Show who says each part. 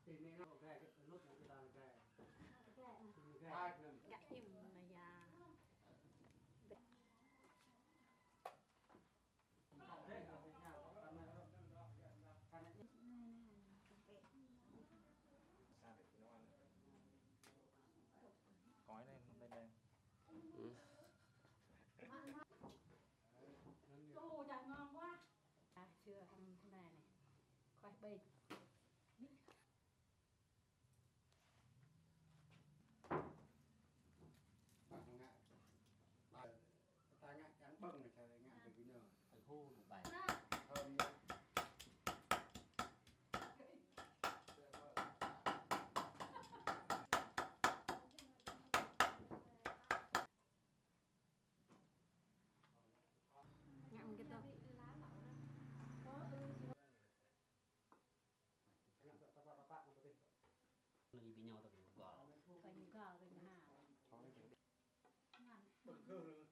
Speaker 1: Thì mình nó cái nút của cái đàn cái
Speaker 2: Dạ im là già
Speaker 3: Cói lên không lên đây.
Speaker 2: Ô chả ngon quá. Chưa ăn thế này này. Khoai bê.
Speaker 1: ta ngại cắn bông này trời ngại về cái nở phải hô một bài thơm
Speaker 2: Ngậm cái đâu.
Speaker 4: Lagi pinyau tapi gol.
Speaker 2: Phải gò cái nhà.
Speaker 1: bực khư